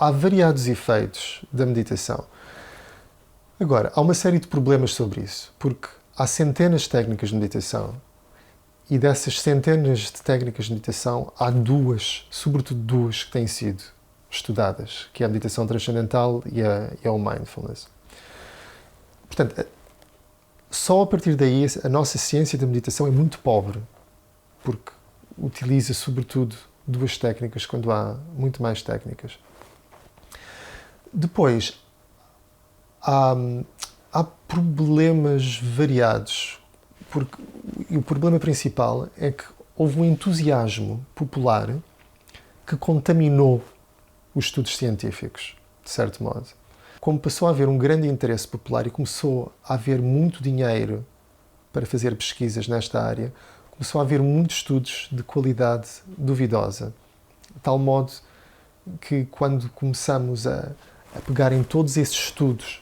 há variados efeitos da meditação. Agora, há uma série de problemas sobre isso, porque há centenas de técnicas de meditação e dessas centenas de técnicas de meditação há duas, sobretudo duas, que têm sido estudadas, que é a meditação transcendental e o mindfulness. Portanto, só a partir daí a nossa ciência da meditação é muito pobre, porque utiliza sobretudo duas técnicas quando há muito mais técnicas. Depois, há problemas variados, porque o problema principal é que houve um entusiasmo popular que contaminou os estudos científicos, de certo modo. Como passou a haver um grande interesse popular e começou a haver muito dinheiro para fazer pesquisas nesta área, começou a haver muitos estudos de qualidade duvidosa, de tal modo que quando começamos a pegar em todos esses estudos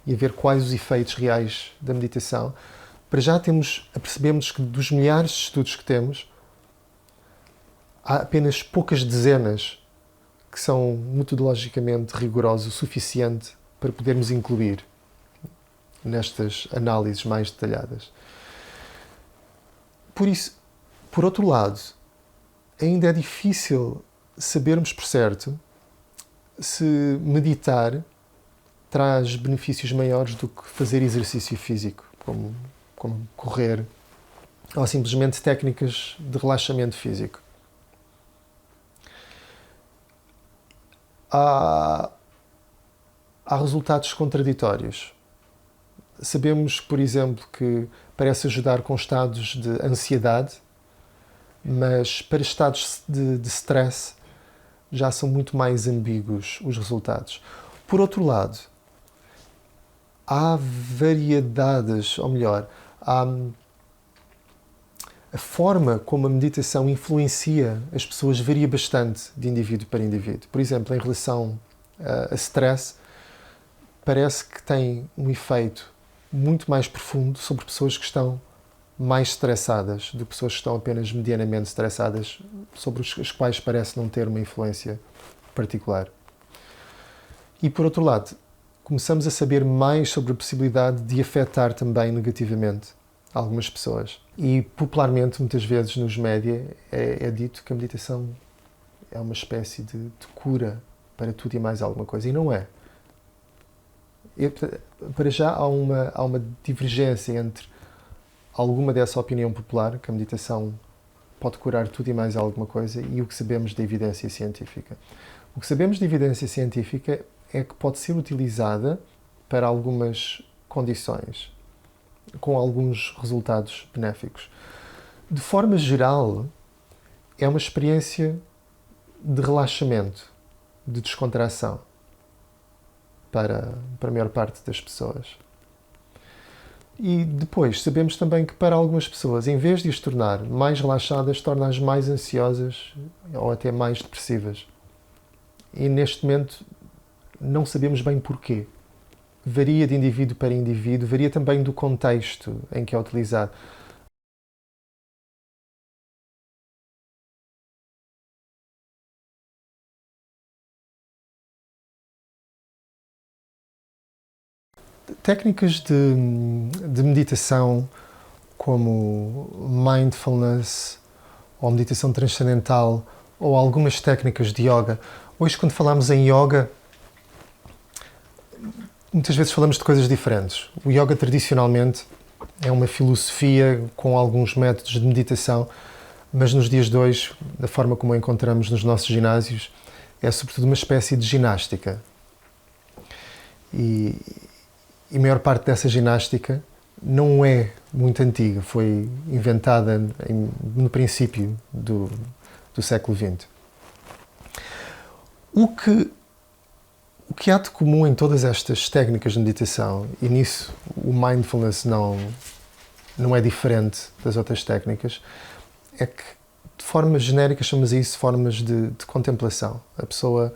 e a ver quais os efeitos reais da meditação, para já percebemos que dos milhares de estudos que temos, há apenas poucas dezenas que são metodologicamente rigorosos o suficiente para podermos incluir nestas análises mais detalhadas. Por isso, por outro lado, ainda é difícil sabermos por certo se meditar traz benefícios maiores do que fazer exercício físico, como correr, ou simplesmente técnicas de relaxamento físico. Há resultados contraditórios. Sabemos, por exemplo, que parece ajudar com estados de ansiedade, mas para estados de stress já são muito mais ambíguos os resultados. Por outro lado, há variedades, ou melhor, a forma como a meditação influencia as pessoas varia bastante de indivíduo para indivíduo. Por exemplo, em relação a stress, parece que tem um efeito muito mais profundo sobre pessoas que estão mais estressadas do que pessoas que estão apenas medianamente estressadas, sobre as quais parece não ter uma influência particular. E, por outro lado, começamos a saber mais sobre a possibilidade de afetar também negativamente algumas pessoas. E, popularmente, muitas vezes nos média, é dito que a meditação é uma espécie de cura para tudo e mais alguma coisa. E não é. Para já há uma divergência entre alguma dessa opinião popular, que a meditação pode curar tudo e mais alguma coisa, e o que sabemos da evidência científica. O que sabemos de evidência científica é que pode ser utilizada para algumas condições, com alguns resultados benéficos. De forma geral, é uma experiência de relaxamento, de descontração para a maior parte das pessoas. E depois sabemos também que para algumas pessoas, em vez de as tornar mais relaxadas, torna-as mais ansiosas ou até mais depressivas. E neste momento não sabemos bem porquê. Varia de indivíduo para indivíduo, varia também do contexto em que é utilizado. Técnicas de meditação como mindfulness ou meditação transcendental ou algumas técnicas de yoga. Hoje, quando falamos em yoga, muitas vezes falamos de coisas diferentes. O yoga, tradicionalmente, é uma filosofia com alguns métodos de meditação, mas nos dias de hoje, da forma como a encontramos nos nossos ginásios, é sobretudo uma espécie de ginástica. E a maior parte dessa ginástica não é muito antiga, foi inventada no princípio do século XX. O que há de comum em todas estas técnicas de meditação, e nisso o mindfulness não é diferente das outras técnicas, é que, de forma genérica, chamamos isso formas de contemplação. A pessoa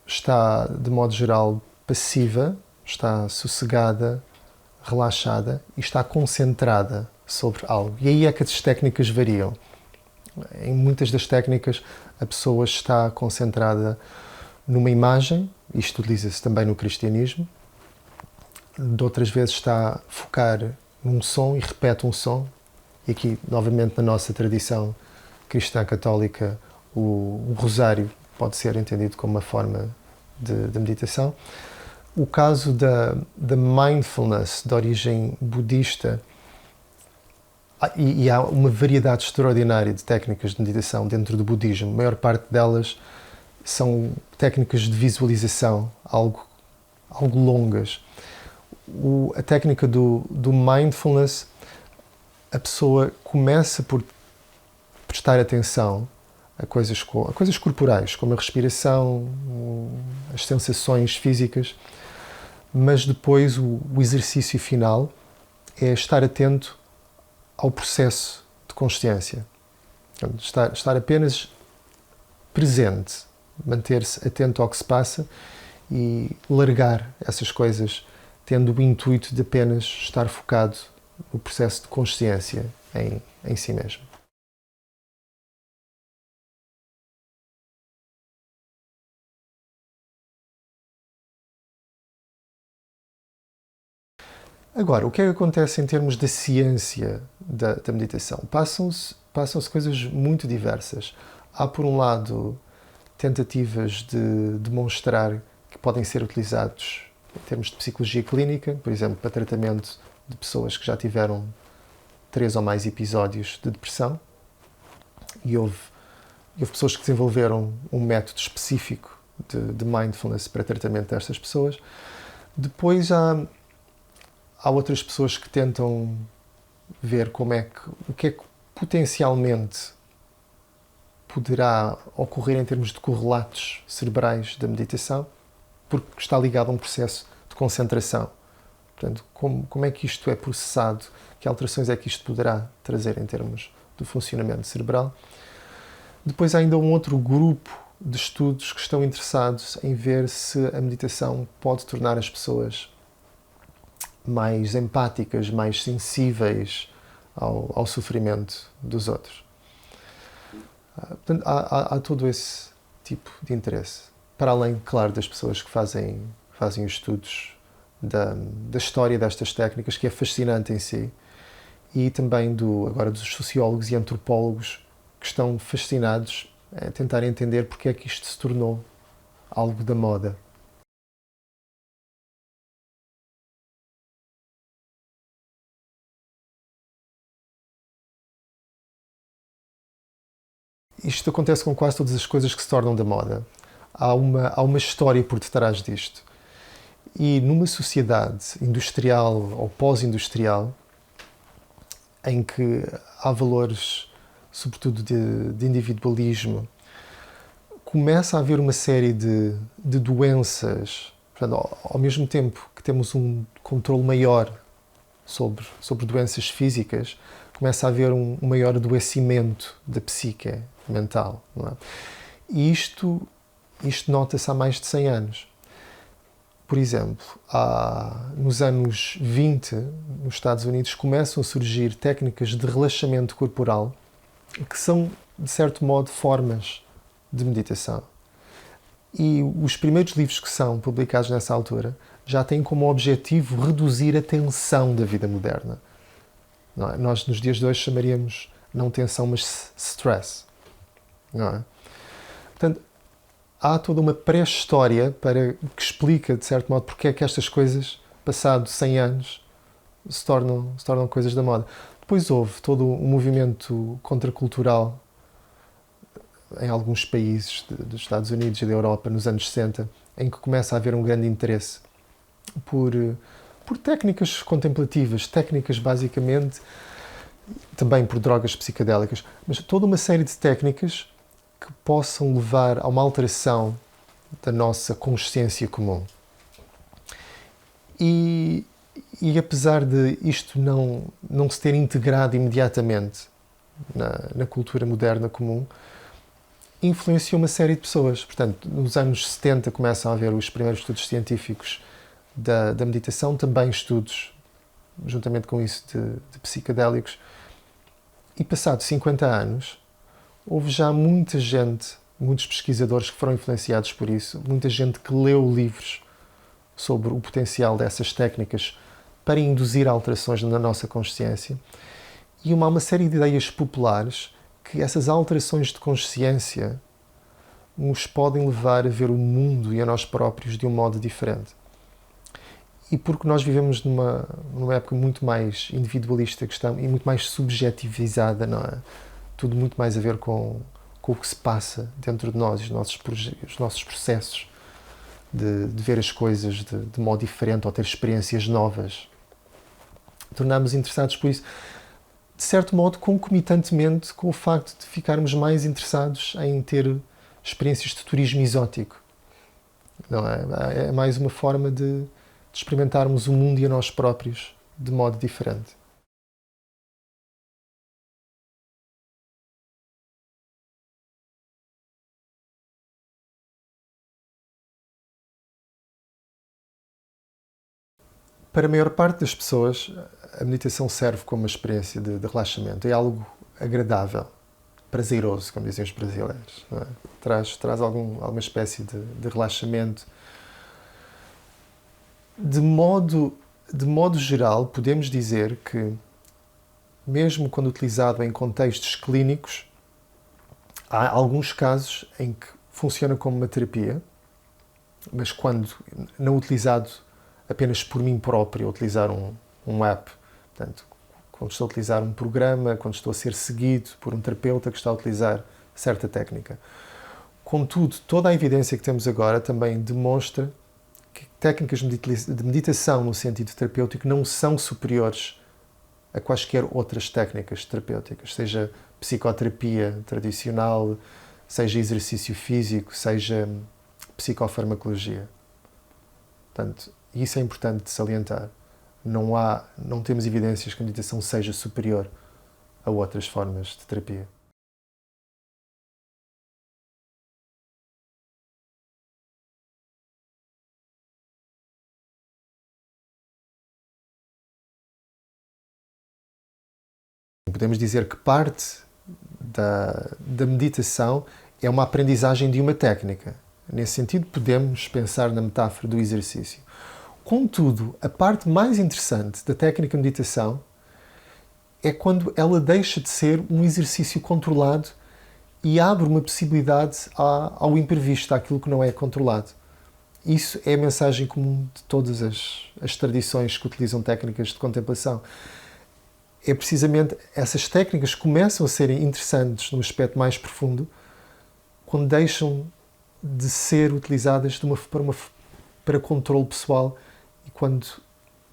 está, de modo geral, passiva, está sossegada, relaxada e está concentrada sobre algo. E aí é que as técnicas variam. Em muitas das técnicas, a pessoa está concentrada numa imagem, isto utiliza-se também no cristianismo, de outras vezes está a focar num som e repete um som, e aqui, novamente, na nossa tradição cristã católica, o rosário pode ser entendido como uma forma de meditação. O caso da mindfulness, de origem budista, e há uma variedade extraordinária de técnicas de meditação dentro do budismo. A maior parte delas são técnicas de visualização, algo longas. A técnica do mindfulness, a pessoa começa por prestar atenção a coisas corporais, como a respiração, as sensações físicas, mas depois o exercício final é estar atento ao processo de consciência. Estar apenas presente, manter-se atento ao que se passa e largar essas coisas, tendo o intuito de apenas estar focado no processo de consciência em si mesmo. Agora, o que é que acontece em termos da ciência da meditação? Passam-se coisas muito diversas. Há, por um lado, tentativas de demonstrar que podem ser utilizados em termos de psicologia clínica, por exemplo, para tratamento de pessoas que já tiveram 3 ou mais episódios de depressão. E houve pessoas que desenvolveram um método específico de mindfulness para tratamento destas pessoas. Depois há outras pessoas que tentam ver o que é que potencialmente poderá ocorrer em termos de correlatos cerebrais da meditação, porque está ligado a um processo de concentração. Portanto, como é que isto é processado? Que alterações é que isto poderá trazer em termos do funcionamento cerebral? Depois há ainda um outro grupo de estudos que estão interessados em ver se a meditação pode tornar as pessoas mais empáticas, mais sensíveis ao sofrimento dos outros. Portanto, há todo esse tipo de interesse. Para além, claro, das pessoas que fazem os estudos da história destas técnicas, que é fascinante em si, e também agora dos sociólogos e antropólogos que estão fascinados a tentar entender porque é que isto se tornou algo da moda. Isto acontece com quase todas as coisas que se tornam da moda. Há uma história por detrás disto. E numa sociedade industrial ou pós-industrial, em que há valores, sobretudo de individualismo, começa a haver uma série de doenças. Portanto, ao mesmo tempo que temos um controle maior sobre doenças físicas, começa a haver um maior adoecimento da psique mental. Não é? E isto nota-se há mais de 100 anos. Por exemplo, nos anos 20, nos Estados Unidos, começam a surgir técnicas de relaxamento corporal que são, de certo modo, formas de meditação. E os primeiros livros que são publicados nessa altura já têm como objetivo reduzir a tensão da vida moderna. Não é? Nós, nos dias de hoje, chamaríamos não tensão, mas stress. Não é? Portanto, há toda uma pré-história que explica, de certo modo, porque é que estas coisas, passado 100 anos, se tornam coisas da moda. Depois houve todo um movimento contracultural em alguns países dos Estados Unidos e da Europa, nos anos 60, em que começa a haver um grande interesse por técnicas contemplativas, técnicas basicamente, também por drogas psicodélicas, mas toda uma série de técnicas que possam levar a uma alteração da nossa consciência comum. E apesar de isto não se ter integrado imediatamente na cultura moderna comum, influenciou uma série de pessoas. Portanto, nos anos 70 começam a haver os primeiros estudos científicos da meditação, também estudos, juntamente com isso, de psicodélicos. E passados 50 anos, houve já muita gente muitos pesquisadores que foram influenciados por isso, muita gente que leu livros sobre o potencial dessas técnicas para induzir alterações na nossa consciência, e uma série de ideias populares que essas alterações de consciência nos podem levar a ver o mundo e a nós próprios de um modo diferente. E porque nós vivemos numa época muito mais individualista e muito mais subjetivizada, não é? Tudo muito mais a ver com o que se passa dentro de nós, os nossos processos de ver as coisas de modo diferente ou ter experiências novas. Tornámos interessados por isso, de certo modo, concomitantemente com o facto de ficarmos mais interessados em ter experiências de turismo exótico. Não é? É mais uma forma de experimentarmos o mundo e a nós próprios de modo diferente. Para a maior parte das pessoas, a meditação serve como uma experiência de relaxamento. É algo agradável, prazeroso, como dizem os brasileiros. Não é? Traz alguma espécie de relaxamento. De modo geral, podemos dizer que, mesmo quando utilizado em contextos clínicos, há alguns casos em que funciona como uma terapia, mas quando não utilizado apenas por mim próprio, utilizar um app, portanto, quando estou a utilizar um programa, quando estou a ser seguido por um terapeuta que está a utilizar certa técnica. Contudo, toda a evidência que temos agora também demonstra que técnicas de meditação no sentido terapêutico não são superiores a quaisquer outras técnicas terapêuticas, seja psicoterapia tradicional, seja exercício físico, seja psicofarmacologia. Portanto, isso é importante de salientar. Não temos evidências que a meditação seja superior a outras formas de terapia. Podemos dizer que parte da meditação é uma aprendizagem de uma técnica. Nesse sentido, podemos pensar na metáfora do exercício. Contudo, a parte mais interessante da técnica de meditação é quando ela deixa de ser um exercício controlado e abre uma possibilidade ao imprevisto, àquilo que não é controlado. Isso é a mensagem comum de todas as tradições que utilizam técnicas de contemplação. É precisamente essas técnicas começam a ser interessantes num aspecto mais profundo quando deixam de ser utilizadas para controle pessoal e quando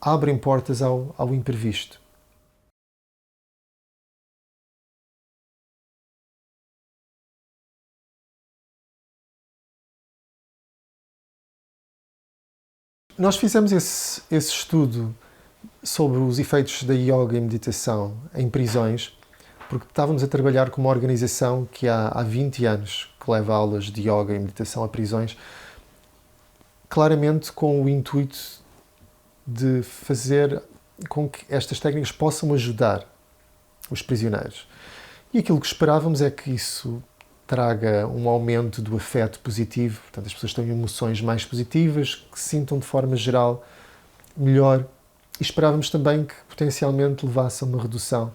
abrem portas ao imprevisto. Nós fizemos esse estudo sobre os efeitos da yoga e meditação em prisões, porque estávamos a trabalhar com uma organização que há 20 anos que leva aulas de yoga e meditação a prisões, claramente com o intuito de fazer com que estas técnicas possam ajudar os prisioneiros. E aquilo que esperávamos é que isso traga um aumento do afeto positivo, portanto as pessoas tenham emoções mais positivas, que se sintam de forma geral melhor, e esperávamos também que potencialmente levasse a uma redução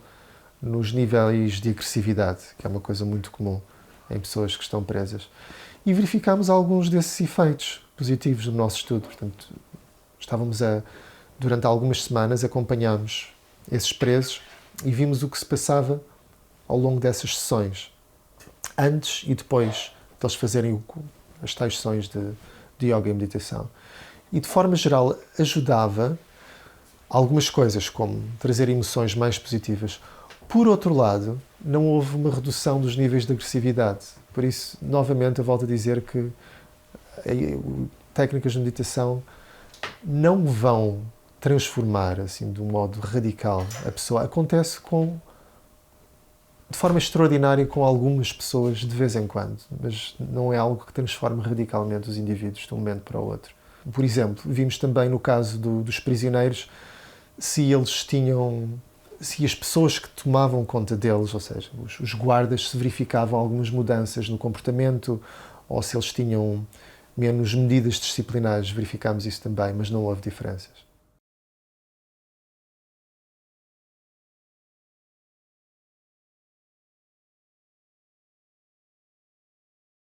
nos níveis de agressividade, que é uma coisa muito comum em pessoas que estão presas. E verificámos alguns desses efeitos positivos no nosso estudo. Portanto, durante algumas semanas, acompanhámos esses presos e vimos o que se passava ao longo dessas sessões, antes e depois de eles fazerem as tais sessões de yoga e meditação. E, de forma geral, ajudava algumas coisas, como trazer emoções mais positivas. Por outro lado, não houve uma redução dos níveis de agressividade. Por isso, novamente, eu volto a dizer que técnicas de meditação não vão transformar, assim, de um modo radical a pessoa. Acontece de forma extraordinária com algumas pessoas de vez em quando, mas não é algo que transforme radicalmente os indivíduos de um momento para o outro. Por exemplo, vimos também no caso dos prisioneiros se eles se as pessoas que tomavam conta deles, ou seja, os guardas, se verificavam algumas mudanças no comportamento ou se eles tinham menos medidas disciplinares, verificámos isso também, mas não houve diferenças.